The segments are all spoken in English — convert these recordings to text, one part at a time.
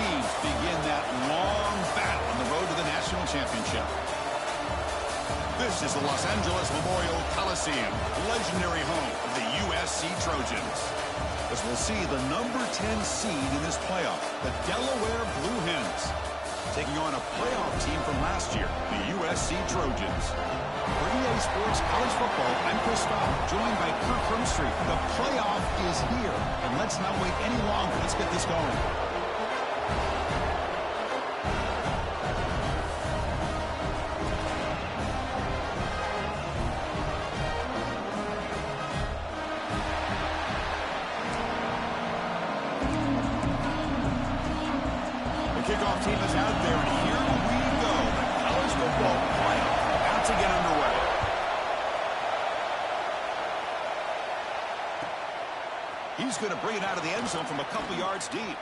teams begin that long battle on the road to the national championship. This is the Los Angeles Memorial Coliseum, legendary home of the USC Trojans. As we'll see the number 10 seed in this playoff, the Delaware Blue Hens, taking on a playoff team from last year, the USC Trojans. For EA Sports College Football, I'm Chris Scott, joined by Kirk Hermstreet. The playoff is here, and let's not wait any longer. Let's get this going. Kickoff team is out there, and here we go. The college football playoff about to get underway. He's going to bring it out of the end zone from a couple yards deep.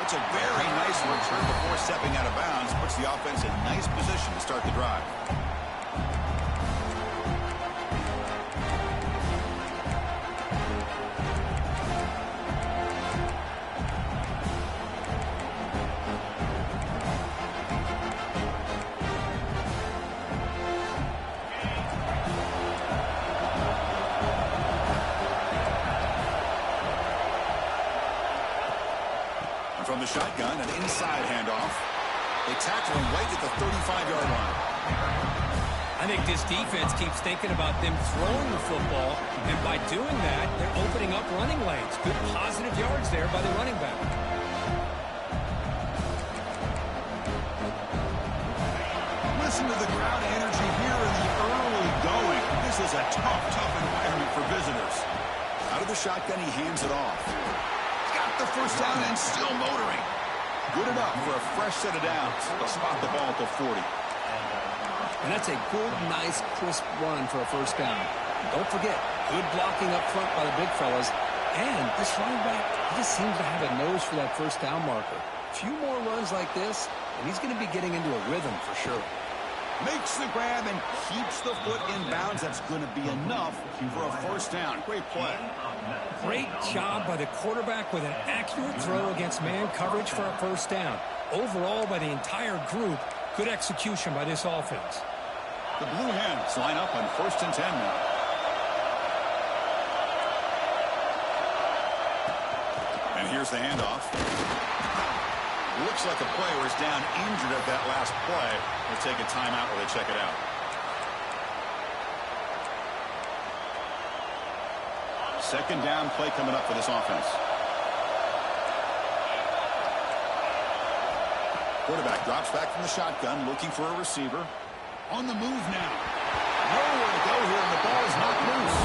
It's a very nice return before stepping out of bounds. Puts the offense in nice position to start the drive. From the shotgun, an inside handoff. They tackle him right at the 35-yard line. I think this defense keeps thinking about them throwing the football, and by doing that, they're opening up running lanes. Good positive yards there by the running back. Listen to the crowd energy here in the early going. This is a tough environment for visitors. Out of the shotgun, he hands it off. The first down and still motoring. Good enough for a fresh set of downs. They'll spot the ball at the 40. And that's a good, nice, crisp run for a first down. Don't forget, good blocking up front by the big fellas. And this running back, he just seems to have a nose for that first down marker. A few more runs like this, and he's going to be getting into a rhythm for sure. Makes the grab and keeps the foot in bounds. That's going to be enough for a first down. Great play. Great job by the quarterback with an accurate throw against man coverage for a first down. Overall, by the entire group, good execution by this offense. The Blue Hens line up on 1st and 10 now. And here's the handoff. Looks like a player is down injured at that last play. We'll take a timeout while they check it out. Second down play coming up for this offense. Quarterback drops back from the shotgun, looking for a receiver. On the move now. Nowhere to go here, and the ball is knocked loose.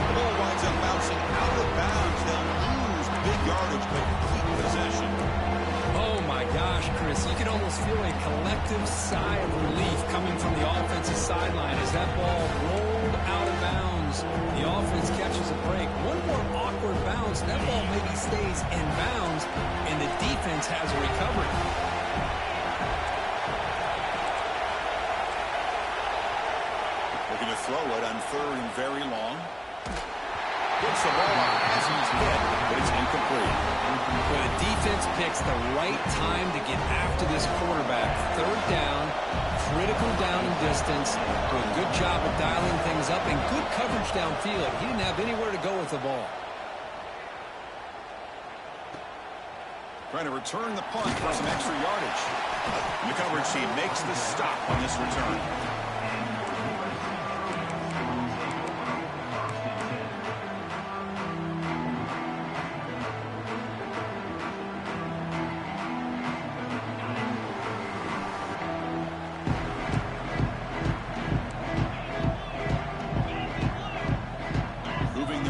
The ball winds up bouncing out of bounds. They'll lose big yardage, but keep possession. Oh, my gosh, Chris. You can almost feel a collective sigh of relief coming from the offensive sideline as that ball rolled out of bounds. The offense catches a break. One more awkward bounce. That ball maybe stays in bounds, and the defense has a recovery. Looking to throw it on 3rd and very long. Gets the ball out as he's hit, but it's incomplete. Well, the defense picks the right time to get after this quarterback. 3rd down, critical down and distance. Do a good job of dialing things up and good coverage downfield. He didn't have anywhere to go with the ball. Trying to return the punt for some extra yardage. And the coverage team makes the stop on this return.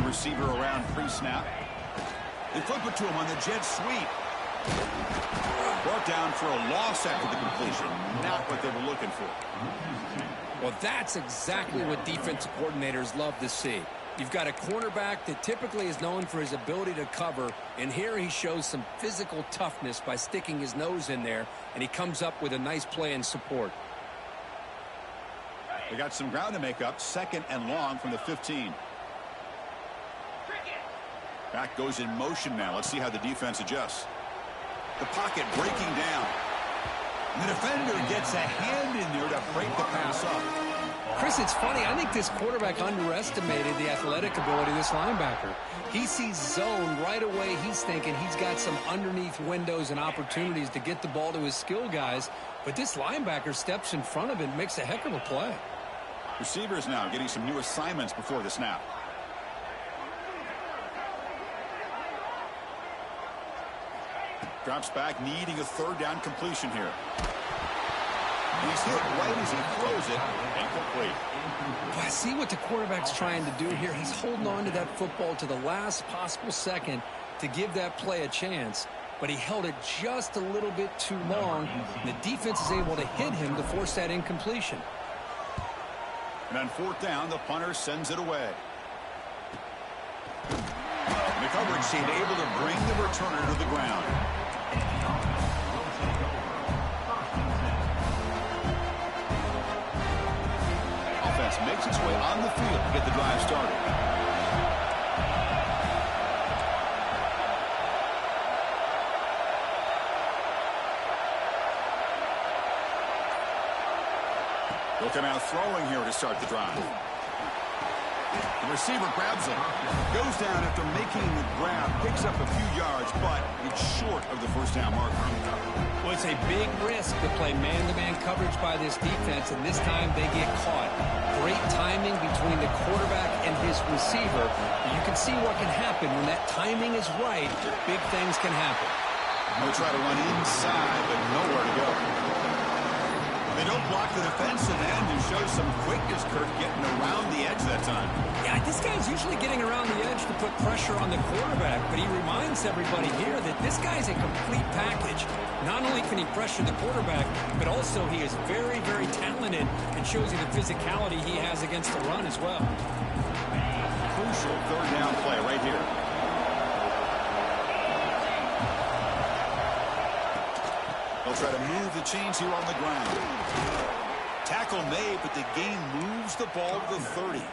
Receiver around pre-snap. They flip it to him on the jet sweep. Brought down for a loss after the completion. Not what they were looking for. Well, that's exactly what defensive coordinators love to see. You've got a cornerback that typically is known for his ability to cover, and here he shows some physical toughness by sticking his nose in there, and he comes up with a nice play in support. They got some ground to make up. 2nd and long from the 15. Back goes in motion now. Let's see how the defense adjusts. The pocket breaking down. And the defender gets a hand in there to break the pass up. Chris, it's funny. I think this quarterback underestimated the athletic ability of this linebacker. He sees zone right away. He's thinking he's got some underneath windows and opportunities to get the ball to his skill guys. But this linebacker steps in front of it and makes a heck of a play. Receivers now getting some new assignments before the snap. Drops back, needing a third down completion here. He's hit right as he throws it. Incomplete. Well, I see what the quarterback's trying to do here. He's holding on to that football to the last possible second to give that play a chance. But he held it just a little bit too long. And the defense is able to hit him to force that incompletion. And on fourth down, the punter sends it away. And the coverage team able to bring the returner to the ground. Offense makes its way on the field to get the drive started. They'll come out throwing here to start the drive. The receiver grabs it, goes down after making the grab, picks up a few yards, but it's short of the first down marker. Well, it's a big risk to play man-to-man coverage by this defense, and this time they get caught. Great timing between the quarterback and his receiver. You can see what can happen when that timing is right. Big things can happen. They'll try to run inside, but nowhere to go. They don't block the defensive end and show some quickness, Kirk, getting around the edge that time. Yeah, this guy's usually getting around the edge to put pressure on the quarterback, but he reminds everybody here that this guy's a complete package. Not only can he pressure the quarterback, but also he is very, very talented and shows you the physicality he has against the run as well. Crucial third down play right here. They'll try to move the chains here on the ground. Tackle made, but the game moves the ball to the 30.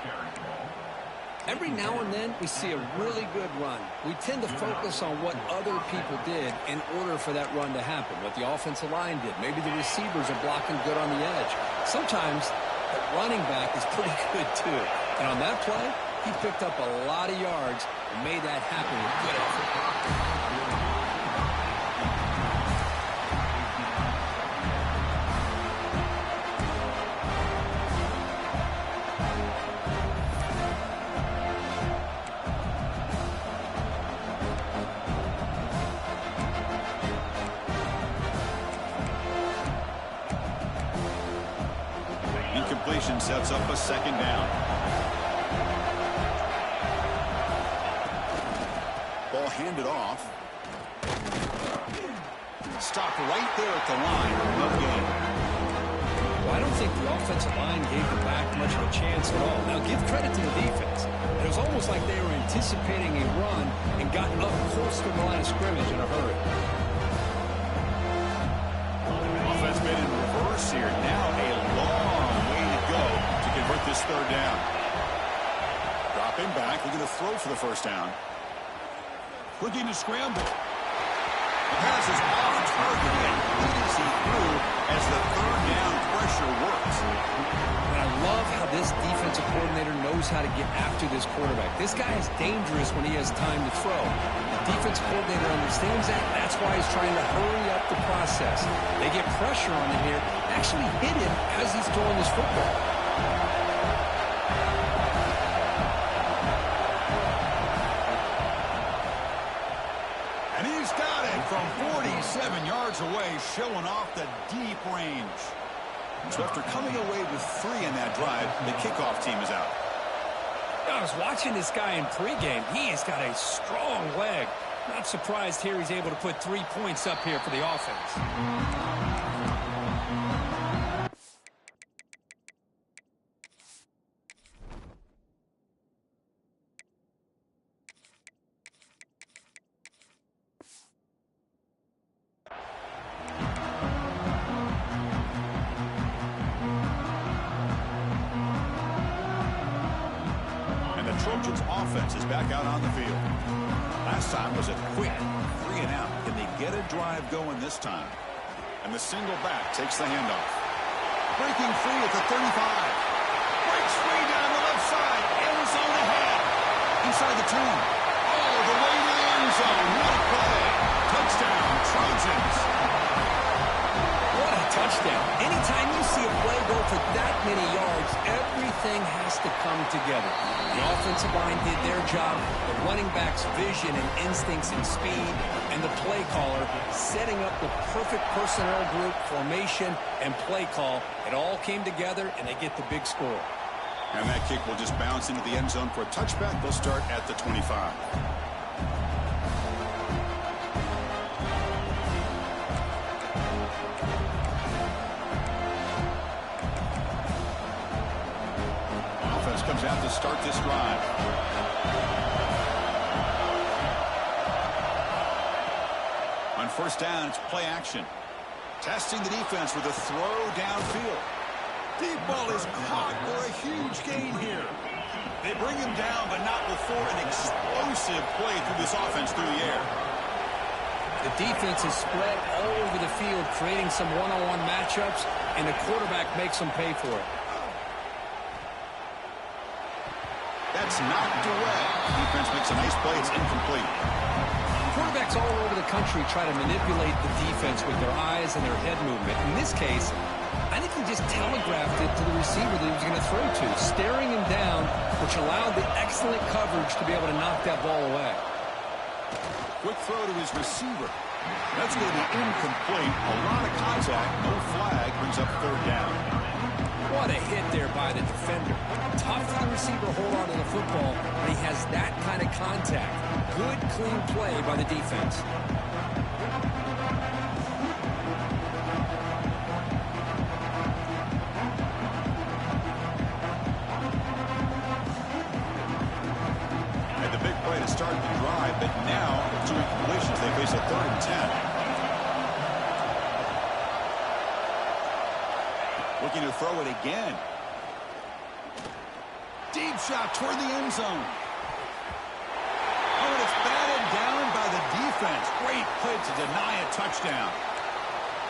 Every now and then, we see a really good run. We tend to focus on what other people did in order for that run to happen, what the offensive line did. Maybe the receivers are blocking good on the edge. Sometimes the running back is pretty good, too. And on that play, he picked up a lot of yards and made that happen with good effort. Incompletion sets up a second down. Ball handed off. Stopped right there at the line. No gain. Well, I don't think the offensive line gave the back much of a chance at all. Now, give credit to the defense. It was almost like they were anticipating a run and got up close to the line of scrimmage in a hurry. Offense made in reverse here. Now a long way to go to convert this third down. Dropping back. We're going to throw for the first down. Looking to scramble. The pass is off target and good as he threw as the third down pressure works. And I love how this defensive coordinator knows how to get after this quarterback. This guy is dangerous when he has time to throw. The defensive coordinator understands that. That's why he's trying to hurry up the process. They get pressure on him here, actually hit him as he's throwing this football. And he's got it from 47 yards away, showing off the deep range. So after coming away with 3 in that drive, the kickoff team is out. I was watching this guy in pregame. He has got a strong leg. Not surprised here he's able to put 3 points up here for the offense. Trojans offense is back out on the field. Last time was a quick 3-and-out. Can they get a drive going this time. And the single back takes the handoff. Breaking free at the 35. Breaks free down the left side. End zone ahead. Inside the 10. All the way to the end zone. What a play. Touchdown, Trojans. What a touchdown. Anytime you see a play go for that many yards, everything has to come together. The offensive line did their job, the running back's vision and instincts and speed, and the play caller setting up the perfect personnel group, formation, and play call. It all came together, and they get the big score. And that kick will just bounce into the end zone for a touchback. They'll start at the 25. Comes out to start this drive. On first down, it's play action. Testing the defense with a throw downfield. Deep ball is caught for a huge gain here. They bring him down, but not before an explosive play through this offense through the air. The defense is spread all over the field, creating some one-on-one matchups, and the quarterback makes them pay for it. That's knocked away. Defense makes a nice play. It's incomplete. Quarterbacks all over the country try to manipulate the defense with their eyes and their head movement. In this case, I think he just telegraphed it to the receiver that he was going to throw to, staring him down, which allowed the excellent coverage to be able to knock that ball away. Quick throw to his receiver. That's going to be incomplete. A lot of contact. No flag. Brings up third down. What a hit there by the defender. Tough for the receiver to hold on to the football, but he has that kind of contact. Good, clean play by the defense. And the big play to start the drive, but now, with 2 incompletions, they face a 3rd and 10. Looking to throw it again. Deep shot toward the end zone. Oh, and it's batted down by the defense. Great play to deny a touchdown.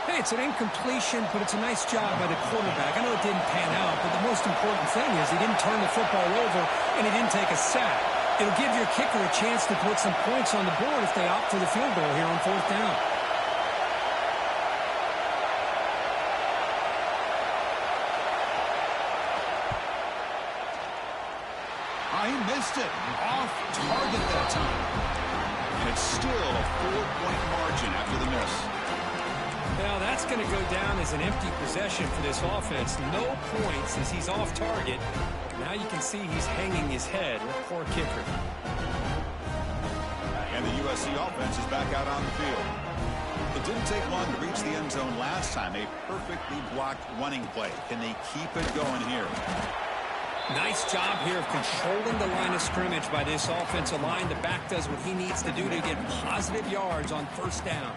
Hey, it's an incompletion, but it's a nice job by the quarterback. I know it didn't pan out, but the most important thing is he didn't turn the football over and he didn't take a sack. It'll give your kicker a chance to put some points on the board if they opt for the field goal here on 4th down. He missed it. Off target that time. And it's still a 4-point margin after the miss. Now that's going to go down as an empty possession for this offense. No points as he's off target. Now you can see he's hanging his head. Poor kicker. And the USC offense is back out on the field. It didn't take long to reach the end zone last time. A perfectly blocked running play. Can they keep it going here? Nice job here of controlling the line of scrimmage by this offensive line. The back does what he needs to do to get positive yards on first down.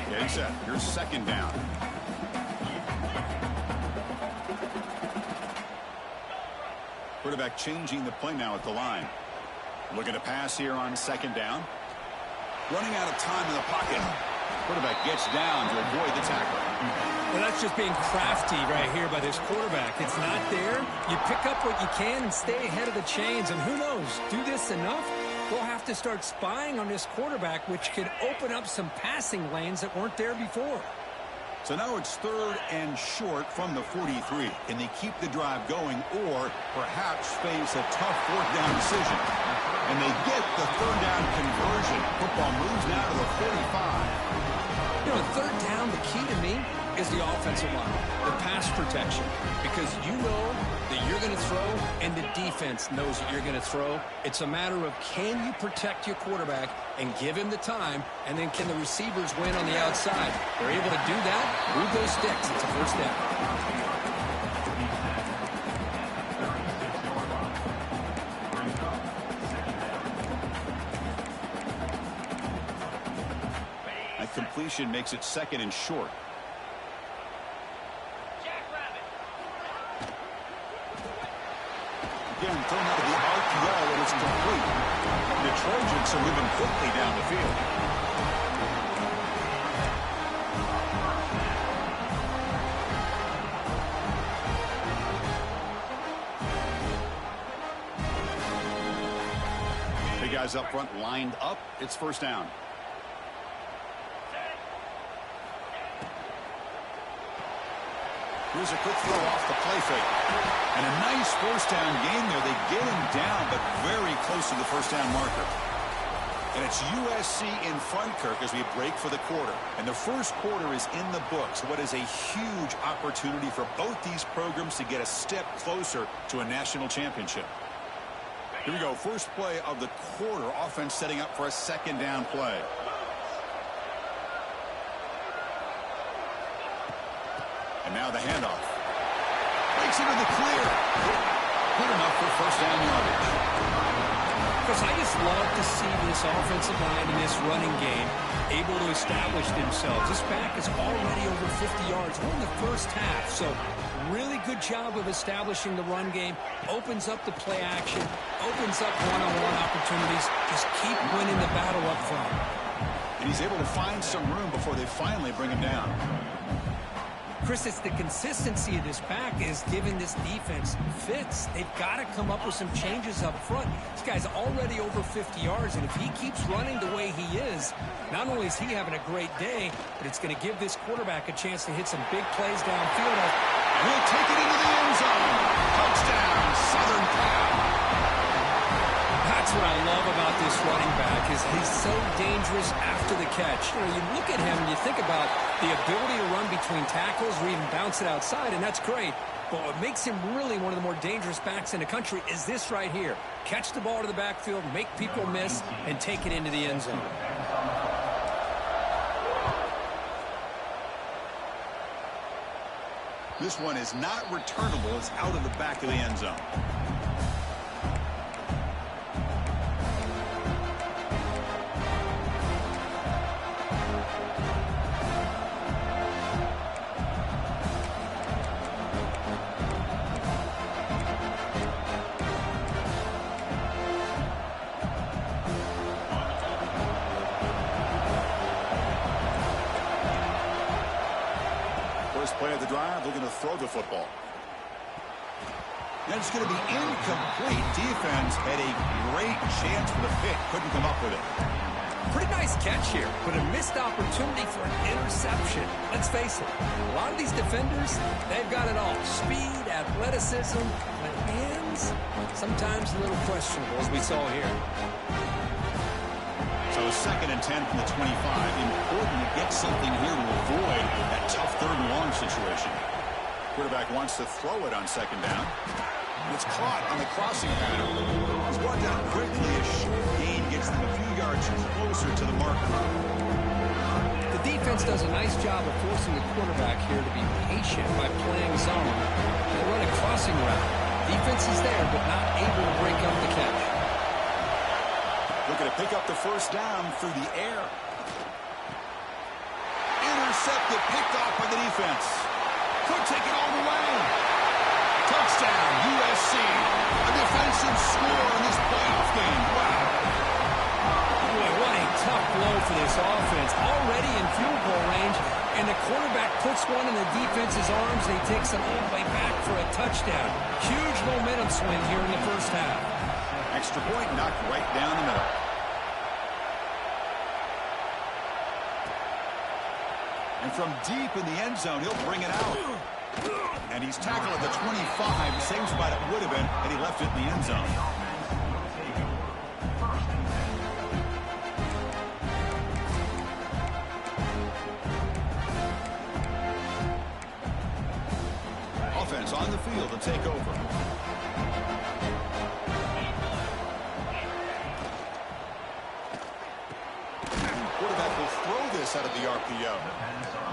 Getting set. Here's 2nd down. Quarterback changing the play now at the line. Looking to pass here on 2nd down. Running out of time in the pocket. Quarterback gets down to avoid the tackle. Well, that's just being crafty right here by this quarterback. It's not there. You pick up what you can and stay ahead of the chains. And who knows, do this enough, we'll have to start spying on this quarterback, which could open up some passing lanes that weren't there before. So now it's 3rd and short from the 43. Can they keep the drive going or perhaps face a tough 4th down decision? And they get the 3rd down conversion. Football moves now to the 45. You know, 3rd down, the key to me is the offensive line, the pass protection, because you know that you're going to throw and the defense knows that you're going to throw. It's a matter of can you protect your quarterback and give him the time, and then can the receivers win on the outside? They're able to do that. Move those sticks. It's a 1st down. Completion makes it 2nd and short. again, thrown out of the RPO, and it's complete. The Trojans are moving quickly down the field. The guys up front lined up. It's first down. Here's a quick throw off the play fake. And a nice first down gain there. They get him down, but very close to the first down marker. And it's USC in front, Kirk, as we break for the quarter. And the first quarter is in the books. What is a huge opportunity for both these programs to get a step closer to a national championship. Here we go. First play of the quarter. Offense setting up for a second down play. And now the handoff. Breaks into the clear. Good enough for first down yardage. Chris, I just love to see this offensive line in this running game able to establish themselves. This back is already over 50 yards. We're in the first half, so really good job of establishing the run game. Opens up the play action, opens up one-on-one opportunities. Just keep winning the battle up front. And he's able to find some room before they finally bring him down. Chris, it's the consistency of this back is giving this defense fits. They've got to come up with some changes up front. This guy's already over 50 yards, and if he keeps running the way he is, not only is he having a great day, but it's going to give this quarterback a chance to hit some big plays downfield. He'll take it into the end zone. Touchdown, Southern Cal. That's what I love about this running back is he's so dangerous after the catch. You know, you look at him and you think about the ability to run between tackles or even bounce it outside, and that's great. But what makes him really one of the more dangerous backs in the country is this right here. Catch the ball to the backfield, make people miss, and take it into the end zone. This one is not returnable. It's out of the back of the end zone. Play of the drive, looking to throw the football. And it's going to be incomplete. Defense had a great chance for the pick. Couldn't come up with it. Pretty nice catch here, but a missed opportunity for an interception. Let's face it, a lot of these defenders, they've got it all. Speed, athleticism, but hands, sometimes a little questionable, as we saw here. So 2nd and 10 from the 25. Important to get something here to avoid that tough 3rd and long situation. Quarterback wants to throw it on 2nd down. It's caught on the crossing pattern. He's brought down quickly. A short gain gets them a few yards closer to the marker. The defense does a nice job of forcing the quarterback here to be patient by playing zone. They run a crossing route. Defense is there, but not able to break up the catch. Looking to pick up the first down through the air. Intercepted, picked off by the defense. Could take it all the way. Touchdown, USC. A defensive score in this playoff game. Wow. Boy, what a tough blow for this offense. Already in field goal range, and the quarterback puts one in the defense's arms, and he takes it all the way back for a touchdown. Huge momentum swing here in the first half. Extra point knocked right down the middle. And from deep in the end zone, he'll bring it out. And he's tackled at the 25, same spot it would have been had he left it in the end zone. Offense on the field to take over. Quarterback will throw this out of the RPO.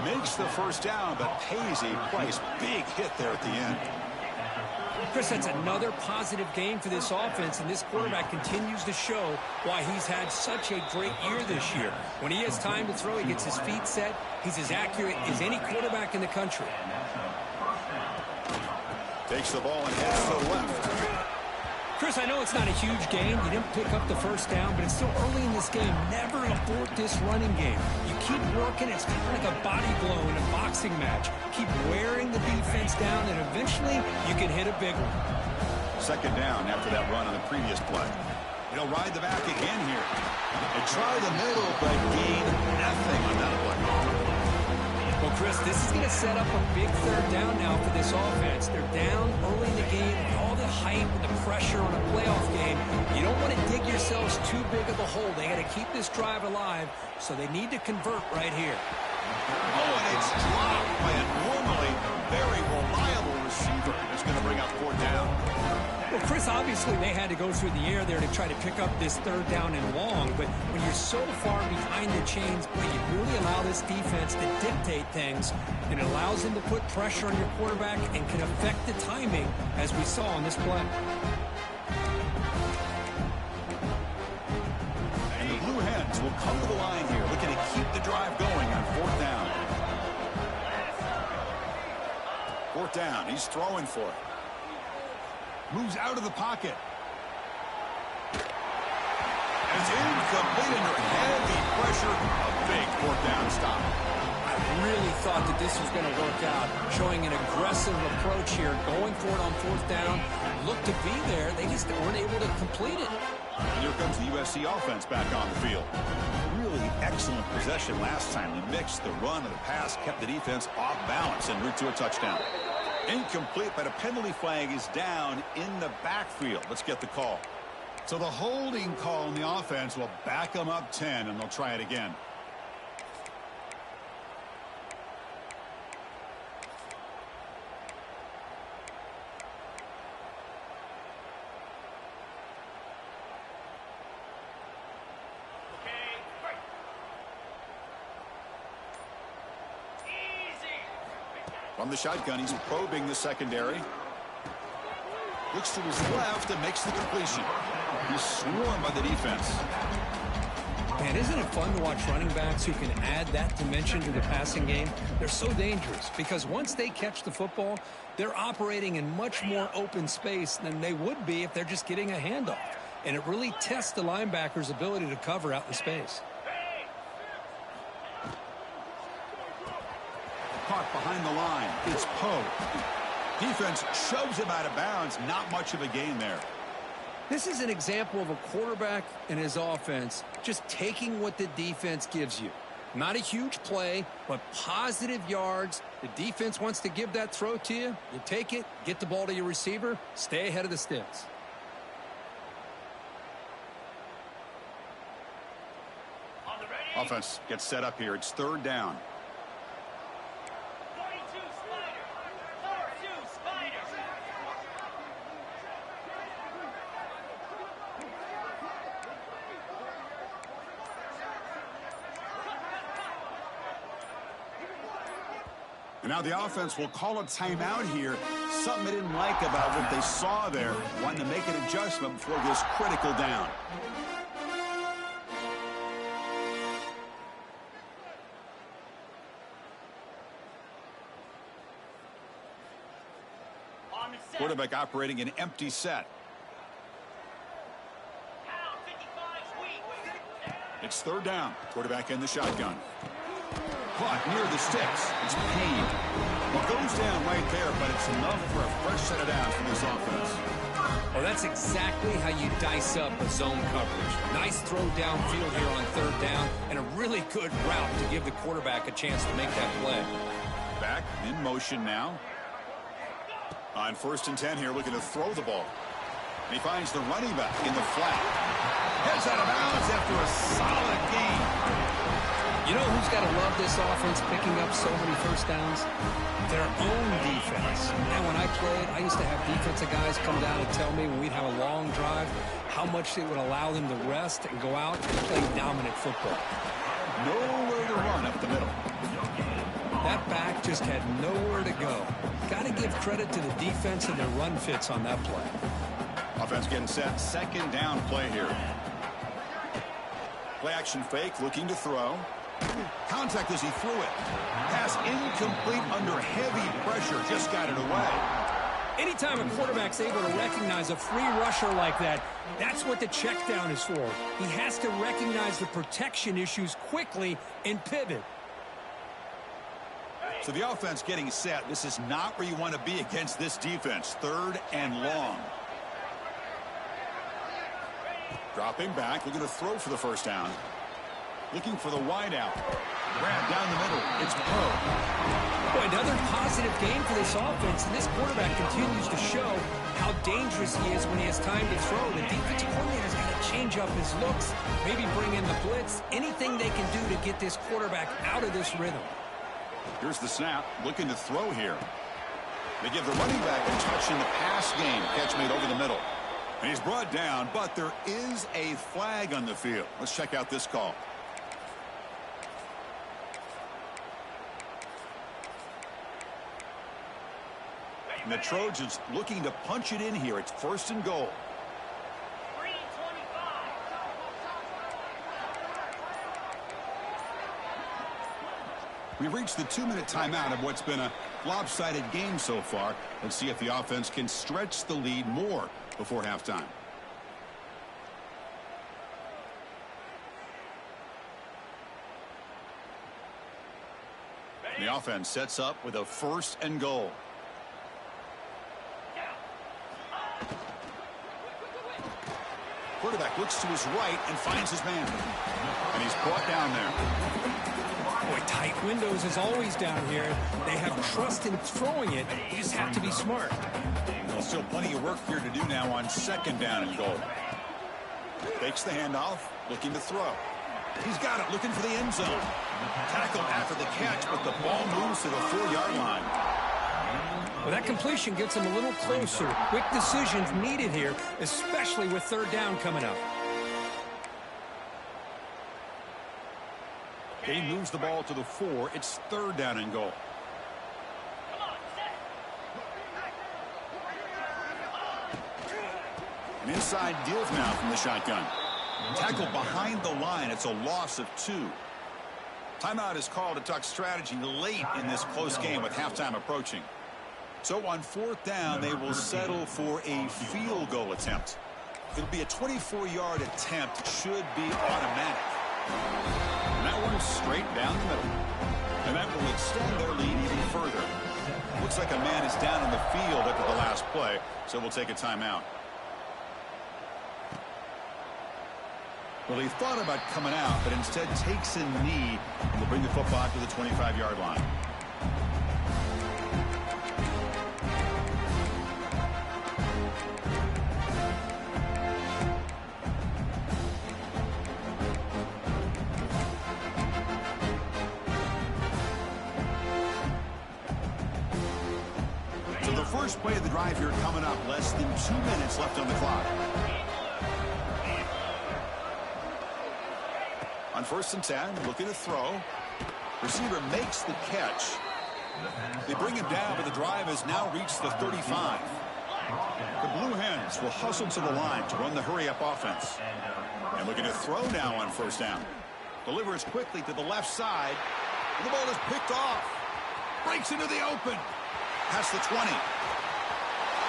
Makes the first down, but pays a price. Big hit there at the end. Chris, that's another positive game for this offense, and this quarterback continues to show why he's had such a great year this year. When he has time to throw, he gets his feet set. He's as accurate as any quarterback in the country. Takes the ball and heads to the left. Chris, I know it's not a huge gain. You didn't pick up the first down, but it's still early in this game. Never abort this running game. You keep working. It's kind of like a body blow in a boxing match. Keep wearing the defense down, and eventually you can hit a big one. Second down after that run on the previous play. He'll ride the back again here. And try the middle, but gain nothing on that play. Well, Chris, this is going to set up a big third down now for this offense. They're down early in the game. All the hype and the pressure on a playoff game. You don't want to dig yourselves too big of a hole. They got to keep this drive alive, so they need to convert right here. Oh, and it's dropped by a normally very reliable receiver. It's going to bring up fourth down. Well, Chris, obviously they had to go through the air there to try to pick up this third down and long, but when you're so far behind the chains, boy, you really allow this defense to dictate things, and it allows them to put pressure on your quarterback and can affect the timing, as we saw on this play. And the Blue Hens will come to the line here, looking to keep the drive going on fourth down. Fourth down, he's throwing for it. Moves out of the pocket. It's incomplete under heavy pressure. A big fourth down stop. I really thought that this was going to work out, showing an aggressive approach here, going for it on fourth down. Looked to be there. They just weren't able to complete it. And here comes the USC offense back on the field. Really excellent possession last time. We mixed the run and the pass, kept the defense off balance en route to a touchdown. Incomplete, but a penalty flag is down in the backfield. Let's get the call. So the holding call on the offense will back them up 10, and they'll try it again. From the shotgun, he's probing the secondary. Looks to his left and makes the completion. He's swarmed by the defense. Man, isn't it fun to watch running backs who can add that dimension to the passing game? They're so dangerous because once they catch the football, they're operating in much more open space than they would be if they're just getting a handoff. And it really tests the linebacker's ability to cover out in space. Caught behind the line. It's Poe. Defense shoves him out of bounds. Not much of a gain there. This is an example of a quarterback and his offense just taking what the defense gives you. Not a huge play, but positive yards. The defense wants to give that throw to you. You take it, get the ball to your receiver, stay ahead of the sticks. Offense gets set up here. It's third down. And now the offense will call a timeout here. Something they didn't like about what they saw there. Wanting to make an adjustment before this critical down. Quarterback operating an empty set. It's third down. Quarterback in the shotgun. Caught near the sticks. It's Payne. It goes down right there, but it's enough for a fresh set of downs for this offense. Well, that's exactly how you dice up a zone coverage. Nice throw downfield here on third down, and a really good route to give the quarterback a chance to make that play. Back in motion now. On 1st and 10 here, looking to throw the ball. And he finds the running back in the flat. Heads out of bounds after a solid gain. You know who's got to love this offense picking up so many first downs? Their own defense. And when I played, I used to have defensive guys come down and tell me when we'd have a long drive how much it would allow them to rest and go out and play dominant football. Nowhere to run up the middle. That back just had nowhere to go. Got to give credit to the defense and their run fits on that play. Offense getting set. Second down play here. Play action fake, looking to throw. Contact as he threw it. Pass incomplete under heavy pressure. Just got it away. Anytime a quarterback's able to recognize a free rusher like that, that's what the check down is for. He has to recognize the protection issues quickly and pivot. So the offense getting set. This is not where you want to be against this defense. 3rd and long. Dropping back, looking to throw for the first down. Looking for the wide out. Grab down the middle. It's Poe. Boy, another positive game for this offense, and this quarterback continues to show how dangerous he is when he has time to throw. The defensive coordinator's got to change up his looks, maybe bring in the blitz, anything they can do to get this quarterback out of this rhythm. Here's the snap, looking to throw here. They give the running back a touch in the pass game. Catch made over the middle. And he's brought down, but there is a flag on the field. Let's check out this call. And the Trojans looking to punch it in here. It's 1st and goal. We've reached the 2-minute timeout of what's been a lopsided game so far. Let's see if the offense can stretch the lead more before halftime. The offense sets up with a 1st and goal. Quarterback looks to his right and finds his man. And he's brought down there. Boy, tight windows is always down here. They have trust in throwing it. You just have to be smart. There's still plenty of work here to do now on 2nd down and goal. Takes the handoff, looking to throw. He's got it, looking for the end zone. Tackled after the catch, but the ball moves to the 4-yard line. Well, that completion gets him a little closer. Quick decisions needed here, especially with 3rd down coming up. He moves the ball to the 4. It's 3rd down and goal. An inside give now from the shotgun. Tackle behind the line. It's a loss of 2. Timeout is called to talk strategy late in this close game with halftime approaching. So on 4th down, they will settle for a field goal attempt. It'll be a 24-yard attempt. It should be automatic. And that one's straight down the middle. And that will extend their lead even further. Looks like a man is down on the field after the last play, so we'll take a timeout. Well, he thought about coming out, but instead takes a knee and will bring the football to the 25-yard line. So the first play of the drive here coming up. Less than 2 minutes left on the clock. On 1st and 10, looking to throw. Receiver makes the catch. They bring him down, but the drive has now reached the 35. The Blue Hens will hustle to the line to run the hurry-up offense. And looking to throw now on 1st down. Delivers quickly to the left side. And the ball is picked off. Breaks into the open. Past the 20.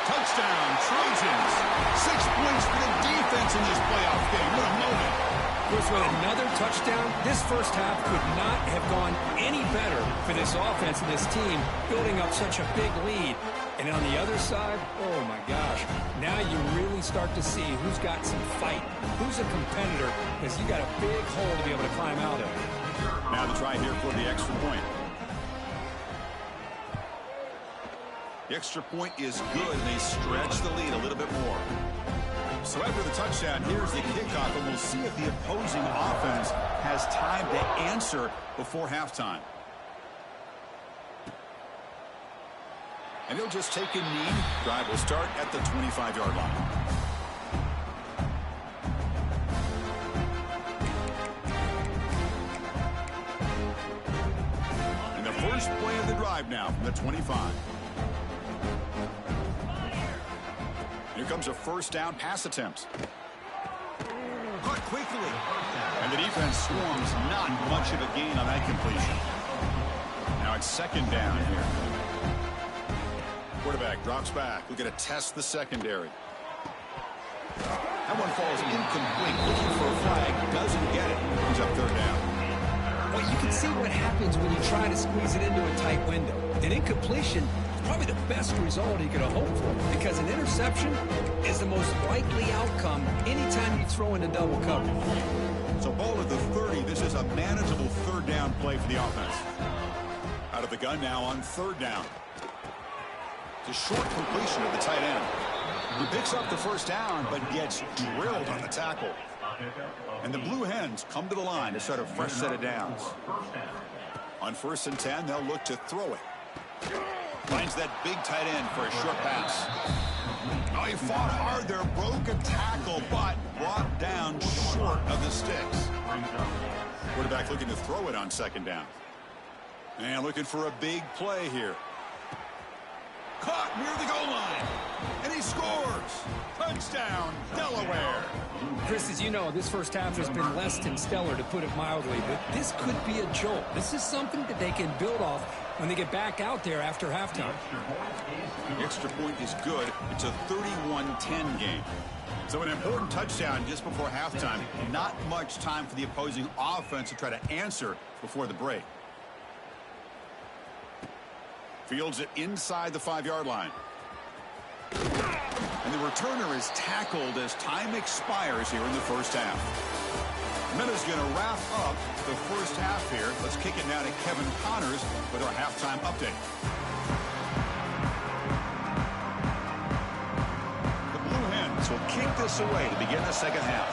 Touchdown, Trojans. 6 points for the defense in this playoff game. What a moment. With another touchdown, this first half could not have gone any better for this offense and this team, building up such a big lead. And on the other side, oh my gosh, now you really start to see who's got some fight, who's a competitor, because you got a big hole to be able to climb out of. Now the try here for the extra point. The extra point is good, and they stretch the lead a little bit more. So after the touchdown, here's the kickoff, and we'll see if the opposing offense has time to answer before halftime. And he'll just take a knee. Drive will start at the 25-yard line. And the first play of the drive now from the 25. Here comes a 1st down pass attempt. Caught quickly. And the defense swarms not much of a gain on that completion. Now it's 2nd down here. Quarterback drops back. We're going to test the secondary. That one falls incomplete. Looking for a flag. Doesn't get it. Brings up third down. Well, you can see what happens when you try to squeeze it into a tight window. An incompletion is probably the best result he could have hoped for, because an interception is the most likely outcome anytime you throw into double coverage. So ball at the 30. This is a manageable third down play for the offense. Out of the gun now on third down. It's a short completion of the tight end. He picks up the first down, but gets drilled on the tackle. And the Blue Hens come to the line to start a fresh set of downs. On 1st and 10, they'll look to throw it. Finds that big tight end for a short pass. Oh, he fought hard there, broke a tackle, but brought down short of the sticks. Quarterback looking to throw it on 2nd down. And looking for a big play here. Caught near the goal line. And he scores. Touchdown, Delaware. Chris, as you know, this first half has been less than stellar, to put it mildly, but this could be a jolt. This is something that they can build off when they get back out there after halftime. The extra point is good. It's a 31-10 game. So an important touchdown just before halftime. Not much time for the opposing offense to try to answer before the break. Fields it inside the 5-yard line. And the returner is tackled as time expires here in the first half. Minna's going to wrap up the first half here. Let's kick it now to Kevin Connors with our halftime update. The Blue Hens will kick this away to begin the second half.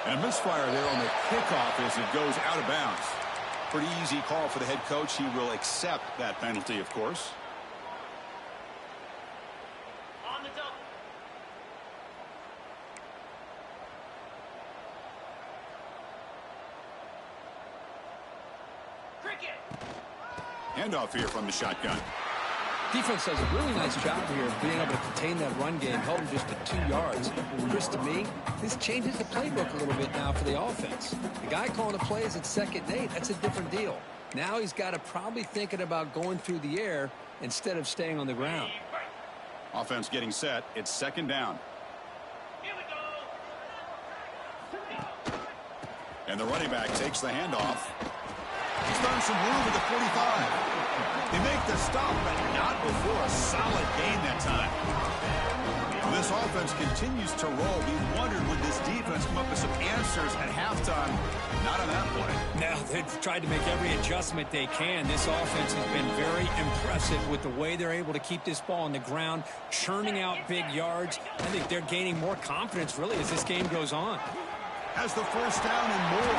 And a misfire there on the kickoff as it goes out of bounds. Pretty easy call for the head coach. He will accept that penalty, of course. On the double. Cricket. Handoff here from the shotgun. Defense does a really nice job here of being able to contain that run game, held him just to 2 yards. Chris, to me, this changes the playbook a little bit now for the offense. The guy calling the plays at 2nd and 8, that's a different deal. Now he's got to probably thinking about going through the air instead of staying on the ground. Offense getting set. It's 2nd down. Here we go. And the running back takes the handoff. He's found some room at the 45. They make the stop, but not before a solid gain that time. This offense continues to roll. We wondered, would this defense come up with some answers at halftime? Not on that play. Now they've tried to make every adjustment they can. This offense has been very impressive with the way they're able to keep this ball on the ground, churning out big yards. I think they're gaining more confidence, really, as this game goes on. Has the first down and more.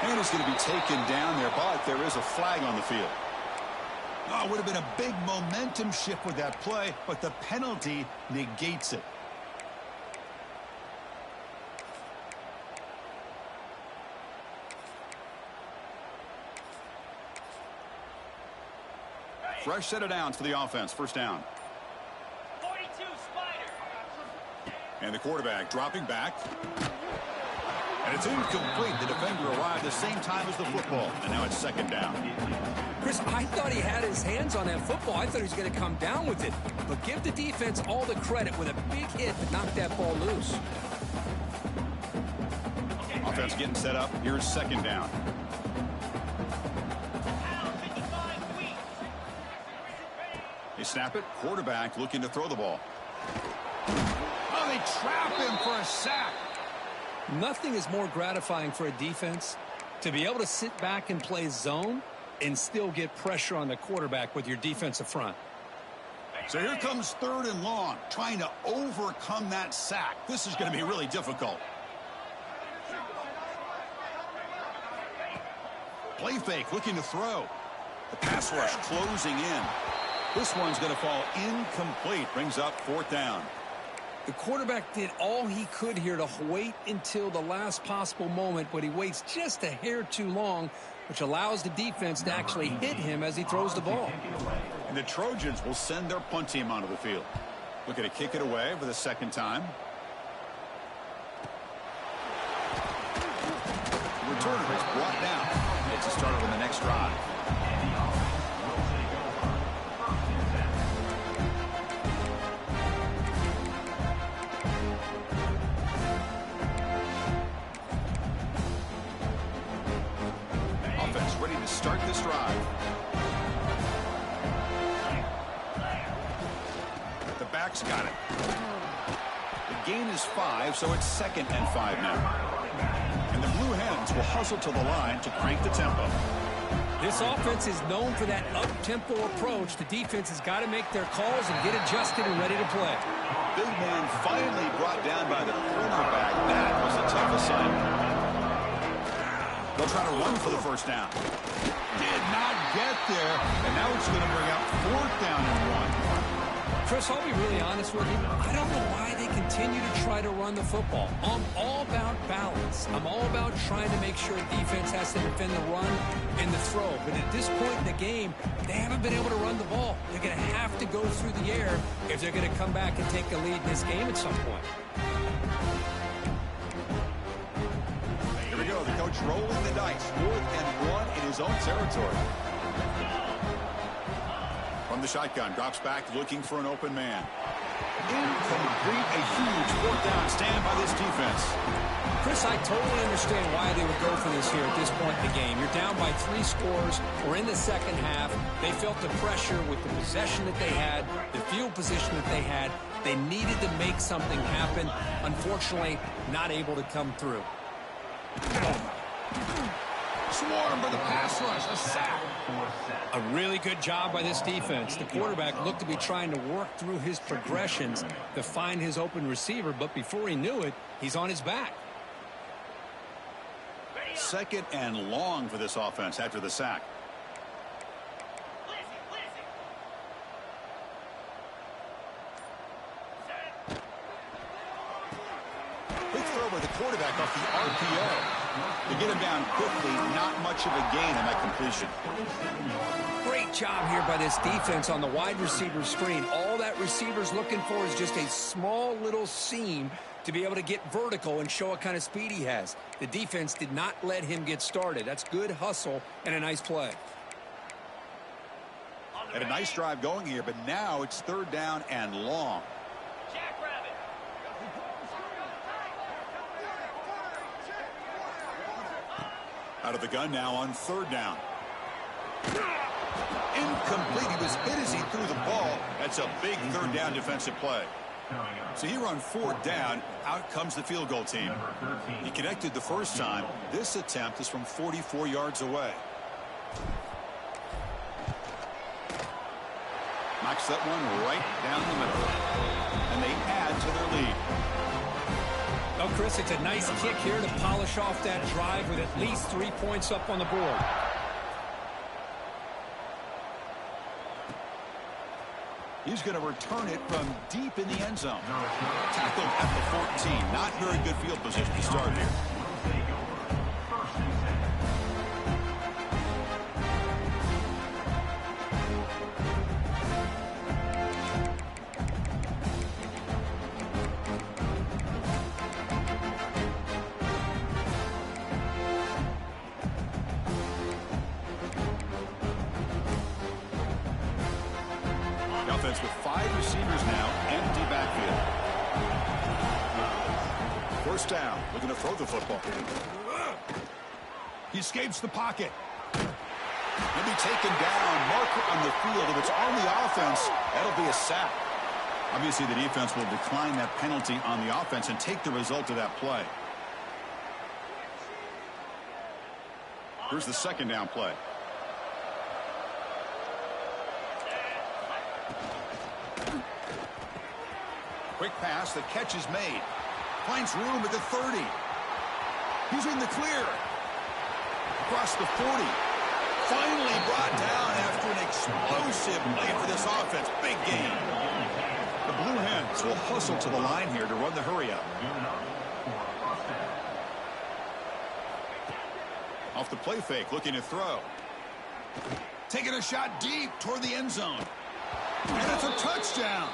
And it's going to be taken down there, but there is a flag on the field. Oh, it would have been a big momentum shift with that play, but the penalty negates it. Fresh set of downs for the offense. First down. 42 Spider. And the quarterback dropping back. And it's incomplete. The defender arrived the same time as the football. And now it's 2nd down. Chris, I thought he had his hands on that football. I thought he was going to come down with it. But give the defense all the credit with a big hit to knock that ball loose. Offense getting set up. Here's 2nd down. They snap it. Quarterback looking to throw the ball. Oh, they trap him for a sack. Nothing is more gratifying for a defense to be able to sit back and play zone and still get pressure on the quarterback with your defensive front. So here comes 3rd and long, trying to overcome that sack. This is going to be really difficult. Play fake, looking to throw. The pass rush closing in. This one's going to fall incomplete. Brings up 4th down. The quarterback did all he could here to wait until the last possible moment, but he waits just a hair too long, which allows the defense to actually hit him as he throws the ball. And the Trojans will send their punt team onto the field. Looking to kick it away for the 2nd time. The returner is brought down. It's a start on the next drive. start this drive. The back's got it. The gain is 5, so it's 2nd and 5 now. And the Blue Hens will hustle to the line to crank the tempo. This offense is known for that up-tempo approach. The defense has got to make their calls and get adjusted and ready to play. Big man finally brought down by the cornerback. That was a tough assignment. They'll try to run for the first down. Did not get there, and now it's going to bring up 4th down and 1. Chris, I'll be really honest with you. I don't know why they continue to try to run the football. I'm all about balance. I'm all about trying to make sure defense has to defend the run and the throw. But at this point in the game, they haven't been able to run the ball. They're going to have to go through the air if they're going to come back and take the lead in this game at some point. Here we go. The coach rolling the dice. 4th and 1 in his own territory. From the shotgun, drops back looking for an open man. Incomplete, a huge 4th down stand by this defense. Chris, I totally understand why they would go for this here at this point in the game. You're down by 3 scores. We're in the second half. They felt the pressure with the possession that they had, the field position that they had. They needed to make something happen. Unfortunately, not able to come through. Swarm for the pass rush, a sack. A really good job by this defense. The quarterback looked to be trying to work through his progressions to find his open receiver, but before he knew it, he's on his back. 2nd and long for this offense after the sack. Quick throw by the quarterback off the RPO. To get him down quickly, not much of a gain on that completion. Great job here by this defense on the wide receiver screen. All that receiver's looking for is just a small little seam to be able to get vertical and show what kind of speed he has. The defense did not let him get started. That's good hustle and a nice play. Had a nice drive going here, but now it's 3rd down and long. Out of the gun now on 3rd down. Incomplete. He was hit as he threw the ball. That's a big 3rd down defensive play. So here on 4th down, out comes the field goal team. He connected the first time. This attempt is from 44 yards away. Knocks that one right down the middle. And they add to their lead. Oh, Chris, it's a nice kick here to polish off that drive with at least 3 points up on the board. He's going to return it from deep in the end zone. Tackled at the 14. Not very good field position to start here. With 5 receivers now, empty backfield. 1st down, looking to throw the football. He escapes the pocket. He'll be taken down. Marker on the field. If it's on the offense, that'll be a sack. Obviously, the defense will decline that penalty on the offense and take the result of that play. Here's the 2nd down play. Quick pass, the catch is made. Finds room at the 30. He's in the clear. Across the 40. Finally brought down after an explosive play for this offense. Big game. The Blue Hens will hustle to the line here to run the hurry-up. Off the play fake, looking to throw. Taking a shot deep toward the end zone. And it's a touchdown.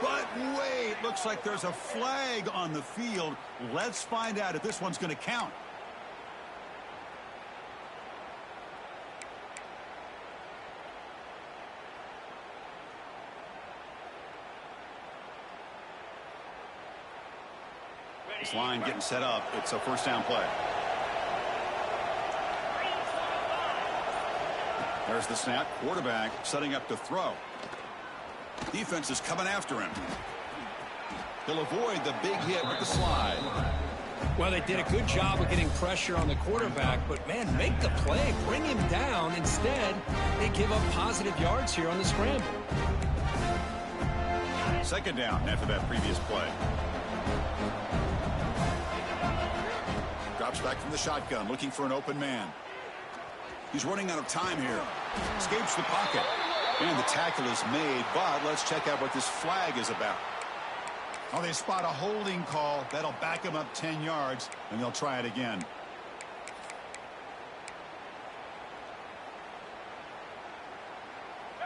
But wait, looks like there's a flag on the field. Let's find out if this one's going to count. This line getting set up. It's a 1st down play. There's the snap. Quarterback setting up to throw. Defense is coming after him. He'll avoid the big hit with the slide. Well, they did a good job of getting pressure on the quarterback, but, man, make the play. Bring him down. Instead, they give up positive yards here on the scramble. Second down after that previous play. Drops back from the shotgun, looking for an open man. He's running out of time here. Escapes the pocket. And the tackle is made, but let's check out what this flag is about. Oh, they spot a holding call. That'll back him up 10 yards, and they'll try it again.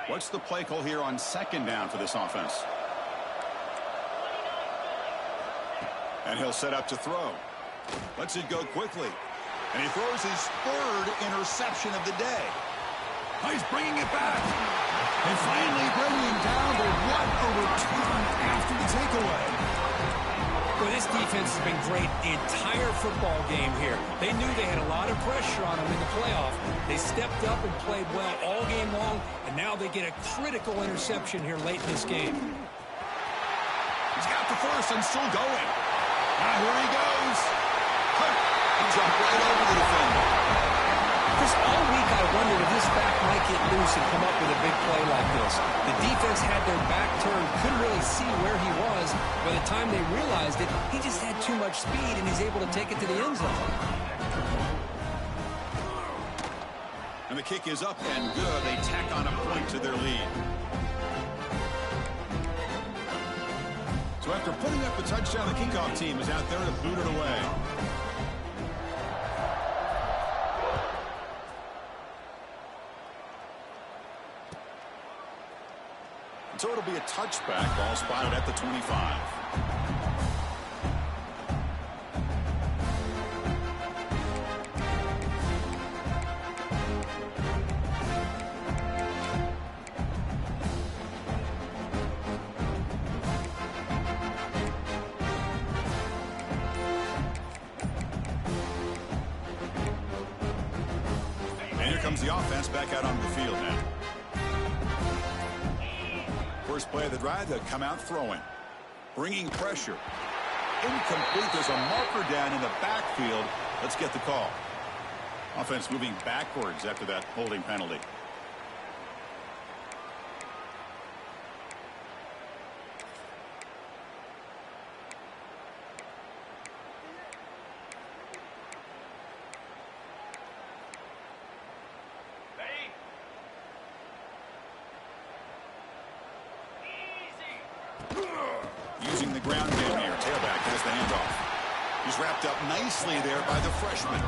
What's the play call here on second down for this offense? And he'll set up to throw. Lets it go quickly. And he throws his third interception of the day. Oh, he's bringing it back. And finally bringing him down, but what a return after the takeaway. Well, this defense has been great the entire football game here. They knew they had a lot of pressure on them in the playoff. They stepped up and played well all game long, and now they get a critical interception here late in this game. He's got the first and still going. Now here he goes. He jumped right over the defender. Chris, all week I wondered if this back might get loose and come up with a big play like this. The defense had their back turned, couldn't really see where he was. By the time they realized it, he just had too much speed, and he's able to take it to the end zone. And the kick is up and good. They tack on a point to their lead. So after putting up the touchdown, the kickoff team is out there to boot it away. So it'll be a touchback. Ball spotted at the 25. And here comes the offense back out onto the field now. First play of the drive, they'll come out throwing. Bringing pressure. Incomplete. There's a marker down in the backfield. Let's get the call. Offense moving backwards after that holding penalty. Using the ground game here. Tailback has the handoff. He's wrapped up nicely there by the freshman.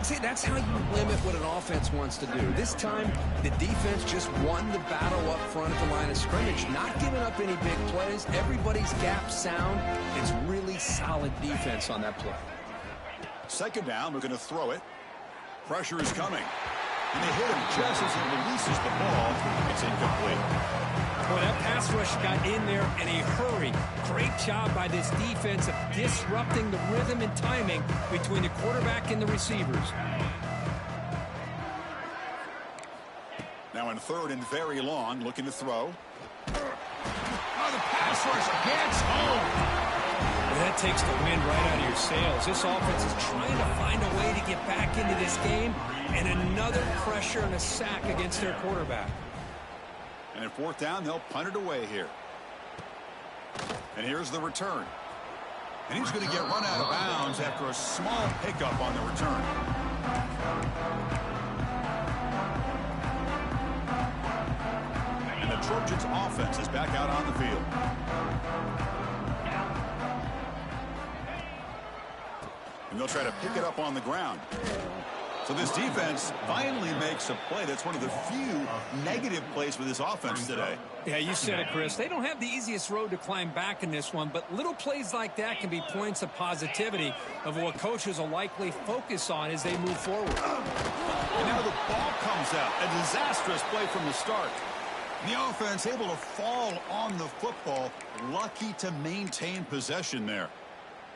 See, that's how you limit what an offense wants to do. This time, the defense just won the battle up front at the line of scrimmage, not giving up any big plays. Everybody's gap sound. It's really solid defense on that play. Second down, we're going to throw it. Pressure is coming. And they hit him just as he releases the ball. It's incomplete. Well, that pass rush got in there in a hurry. Great job by this defense of disrupting the rhythm and timing between the quarterback and the receivers. Now in third and very long, looking to throw. Oh, the pass rush gets home. Well, that takes the wind right out of your sails. This offense is trying to find a way to get back into this game, and another pressure and a sack against their quarterback. And at fourth down, they'll punt it away here. And here's the return. And he's going to get run out of bounds after a small pickup on the return. And the Trojans offense is back out on the field. And they'll try to pick it up on the ground. So this defense finally makes a play. That's one of the few negative plays for this offense today. Yeah, you said it, Chris. They don't have the easiest road to climb back in this one, but little plays like that can be points of positivity of what coaches will likely focus on as they move forward. And now the ball comes out. A disastrous play from the start. The offense able to fall on the football. Lucky to maintain possession there.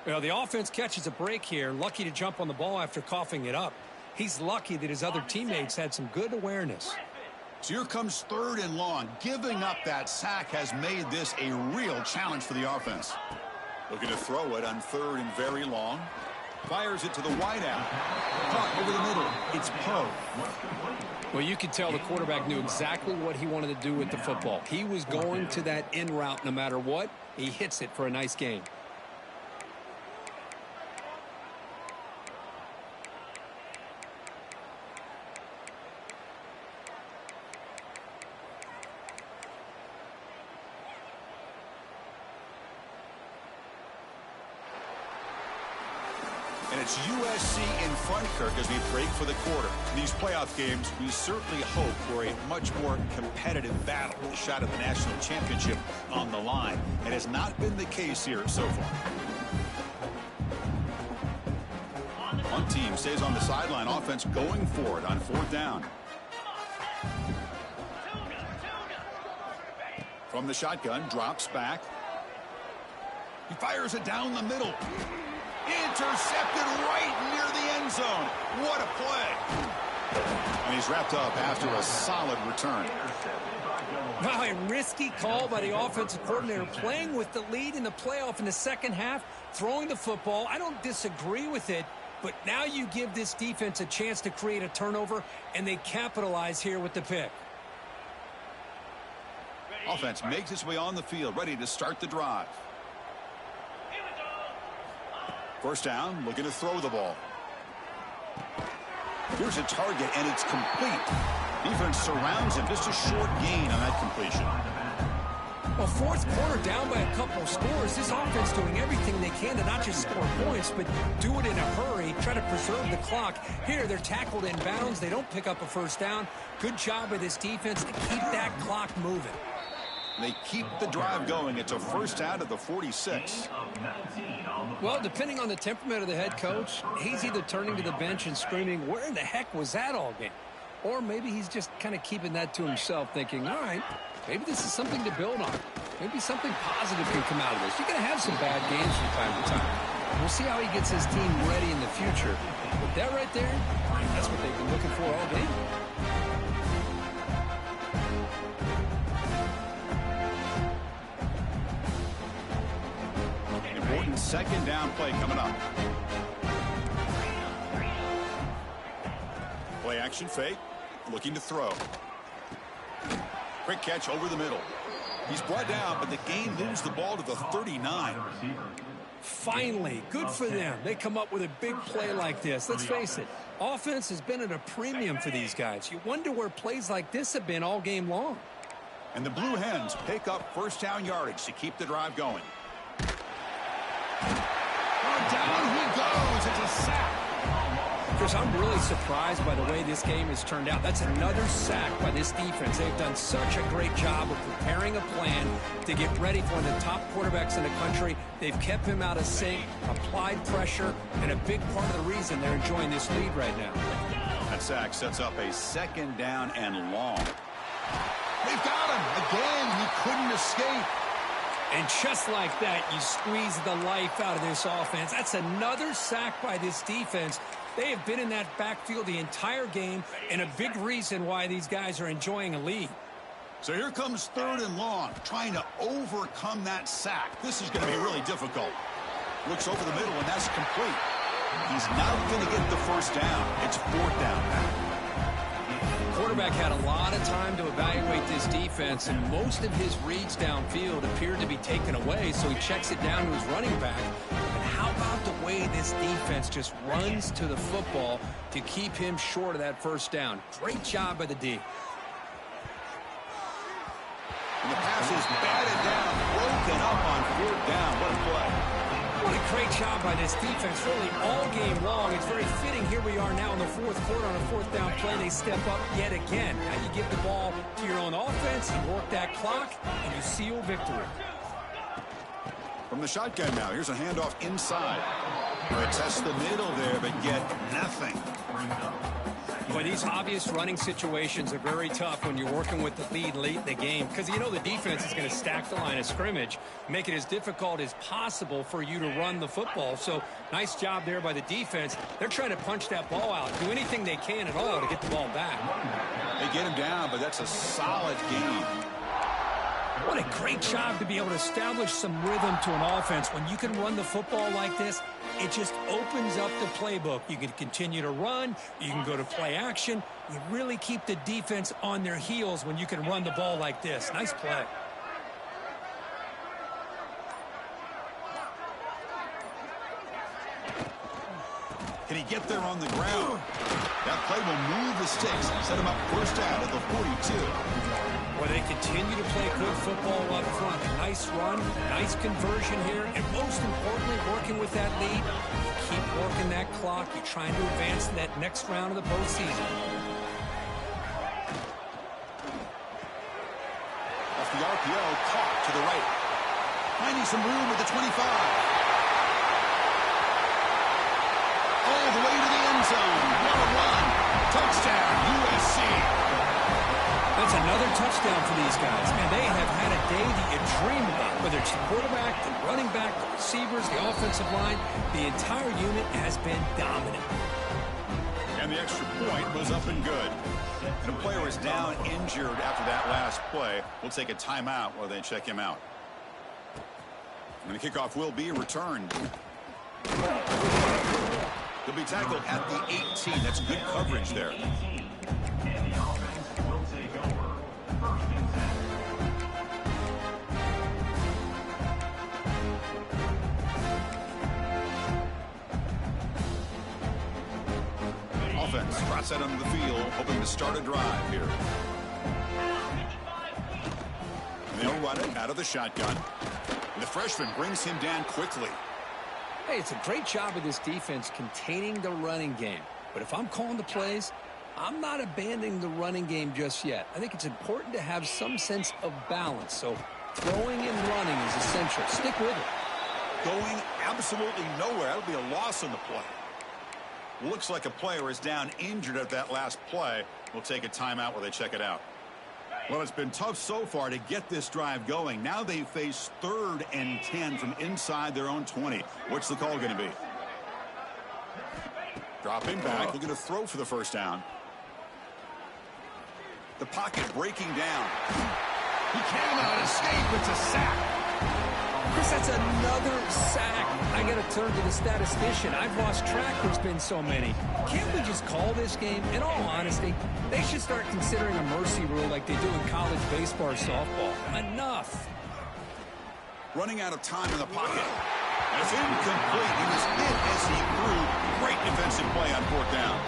Well, the offense catches a break here. Lucky to jump on the ball after coughing it up. He's lucky that his other teammates had some good awareness. So here comes 3rd and long. Giving up that sack has made this a real challenge for the offense. Looking to throw it on 3rd and very long. Fires it to the wideout. Caught over the middle. It's Poe. Well, you could tell the quarterback knew exactly what he wanted to do with the football. He was going to that in route no matter what. He hits it for a nice gain. And it's USC in front, Kirk, as we break for the quarter. In these playoff games, we certainly hope for a much more competitive battle. A shot at the national championship on the line. It has not been the case here so far. One team stays on the sideline. Offense going for it on 4th down. From the shotgun, drops back. He fires it down the middle. Intercepted right near the end zone. What a play. And he's wrapped up after a solid return. Wow, a risky call by the offensive coordinator, playing with the lead in the playoff in the second half, throwing the football. I don't disagree with it, but now you give this defense a chance to create a turnover, and they capitalize here with the pick. Offense makes its way on the field, ready to start the drive. 1st down, looking to throw the ball. Here's a target, and it's complete. Defense surrounds him. Just a short gain on that completion. Well, 4th quarter, down by a couple of scores. This offense doing everything they can to not just score points, but do it in a hurry, try to preserve the clock. Here, they're tackled in bounds. They don't pick up a 1st down. Good job by this defense to keep that clock moving. They keep the drive going. It's a 1st down at the 46. Well, depending on the temperament of the head coach, he's either turning to the bench and screaming, where in the heck was that all game? Or maybe he's just kind of keeping that to himself, thinking, all right, maybe this is something to build on. Maybe something positive can come out of this. You're going to have some bad games from time to time. We'll see how he gets his team ready in the future. But that right there, that's what they've been looking for all game. Important 2nd down play coming up. Play action fake. Looking to throw. Quick catch over the middle. He's brought down, but the gain moves the ball to the 39. Finally, good for them. They come up with a big play like this. Let's face it, offense has been at a premium for these guys. You wonder where plays like this have been all game long. And the Blue Hens pick up 1st down yardage to keep the drive going. Down he goes. It's a sack. Chris, I'm really surprised by the way this game has turned out. That's another sack by this defense. They've done such a great job of preparing a plan to get ready for one of the top quarterbacks in the country. They've kept him out of sync, applied pressure, and a big part of the reason they're enjoying this lead right now. That sack sets up a 2nd down and long. They've got him. Again, he couldn't escape. And just like that, you squeeze the life out of this offense. That's another sack by this defense. They have been in that backfield the entire game, and a big reason why these guys are enjoying a lead. So here comes 3rd and long, trying to overcome that sack. This is going to be really difficult. Looks over the middle, and that's complete. He's not going to get the 1st down. It's 4th down now. Quarterback had a lot of time to evaluate this defense, and most of his reads downfield appeared to be taken away, so he checks it down to his running back. But how about the way this defense just runs to the football to keep him short of that 1st down? Great job by the D. And the pass is batted down, broken up on 4th down. What a play. What a great job by this defense, really all game long. It's very fitting. Here we are now in the 4th quarter on a 4th down play. They step up yet again. Now you give the ball to your own offense, you work that clock, and you seal victory. From the shotgun now, here's a handoff inside. They test the middle there, but get nothing. But these obvious running situations are very tough when you're working with the lead late in the game, because you know the defense is going to stack the line of scrimmage, make it as difficult as possible for you to run the football. So nice job there by the defense. They're trying to punch that ball out, do anything they can at all to get the ball back. They get him down, but that's a solid gain. What a great job to be able to establish some rhythm to an offense. When you can run the football like this, it just opens up the playbook. You can continue to run. You can go to play action. You really keep the defense on their heels when you can run the ball like this. Nice play. Can he get there on the ground? That play will move the sticks, set him up first down at the 42. Well, they continue to play good football up front. Nice run, nice conversion here, and most importantly, working with that lead. You keep working that clock. You're trying to advance to that next round of the postseason. Off the RPO, caught to the right. Finding some room at the 25. All the way to the end zone. What a run. Touchdown, USC. That's another touchdown for these guys. Man, they have had a day that you dream about. Whether it's the quarterback, the running back, the receivers, the offensive line, the entire unit has been dominant. And the extra point was up and good. And a player is down injured after that last play. We'll take a timeout while they check him out. And the kickoff will be returned. He'll be tackled at the 18. That's good coverage there. Offense trots out onto the field, hoping to start a drive here. And they'll run it out of the shotgun. And the freshman brings him down quickly. Hey, it's a great job of this defense containing the running game. But if I'm calling the plays, I'm not abandoning the running game just yet. I think it's important to have some sense of balance. So throwing and running is essential. Stick with it. Going absolutely nowhere. That'll be a loss on the play. Looks like a player is down injured at that last play. We'll take a timeout while they check it out. Well, it's been tough so far to get this drive going. Now they face 3rd and 10 from inside their own 20. What's the call going to be? Dropping back, looking to throw for the first down. The pocket breaking down. He cannot escape. It's a sack. Chris, that's another sack. I got to turn to the statistician. I've lost track. There's been so many. Can't we just call this game? In all honesty, they should start considering a mercy rule like they do in college baseball or softball. Enough. Running out of time in the pocket. It's incomplete. He was hit as he threw. Great defensive play on 4th down.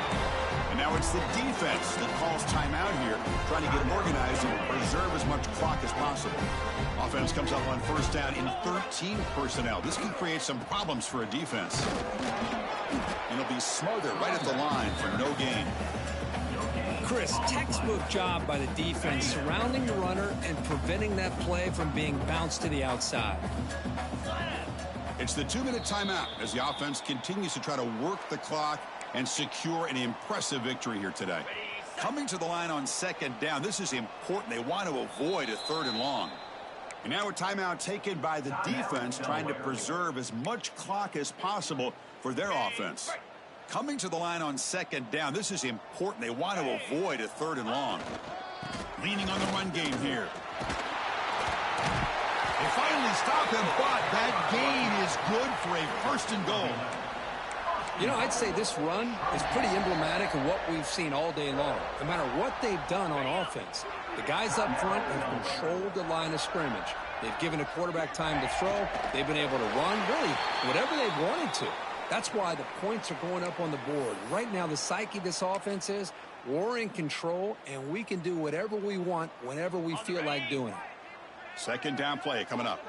And now it's the defense that calls timeout here, trying to get organized and preserve as much clock as possible. Offense comes up on first down in 13 personnel. This can create some problems for a defense. And it'll be Smother right at the line for no gain. Chris, textbook job by the defense surrounding the runner and preventing that play from being bounced to the outside. It's the 2-minute timeout as the offense continues to try to work the clock and secure an impressive victory here today. Coming to the line on 2nd down, this is important. They want to avoid a 3rd and long. And now a timeout taken by the defense, trying to preserve as much clock as possible for their offense. Coming to the line on 2nd down, this is important. They want to avoid a 3rd and long. Leaning on the run game here. They finally stop him, but that gain is good for a 1st and goal. You know, I'd say this run is pretty emblematic of what we've seen all day long. No matter what they've done on offense, the guys up front have controlled the line of scrimmage. They've given the quarterback time to throw. They've been able to run, really, whatever they've wanted to. That's why the points are going up on the board. Right now, the psyche of this offense is we're in control, and we can do whatever we want whenever we feel like doing it. 2nd down play coming up.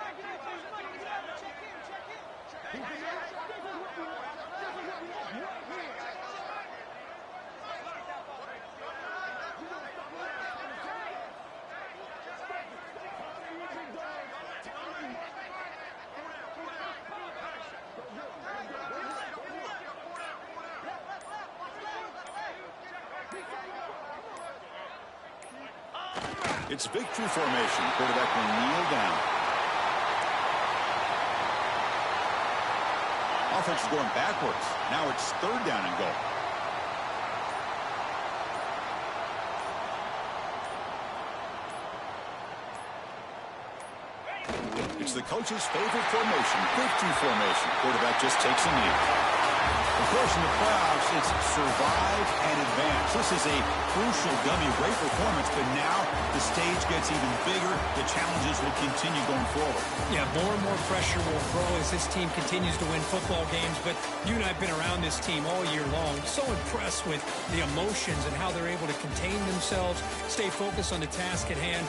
It's victory formation. Quarterback will kneel down. Offense is going backwards. Now it's 3rd down and goal. chooses the coach's favorite formation, victory formation. Quarterback just takes a knee. Of course, in the playoffs, it's survive and advance. This is a crucial W. Great performance, but now the stage gets even bigger. The challenges will continue going forward. Yeah, more and more pressure will grow as this team continues to win football games. But you and I have been around this team all year long. So impressed with the emotions and how they're able to contain themselves, stay focused on the task at hand.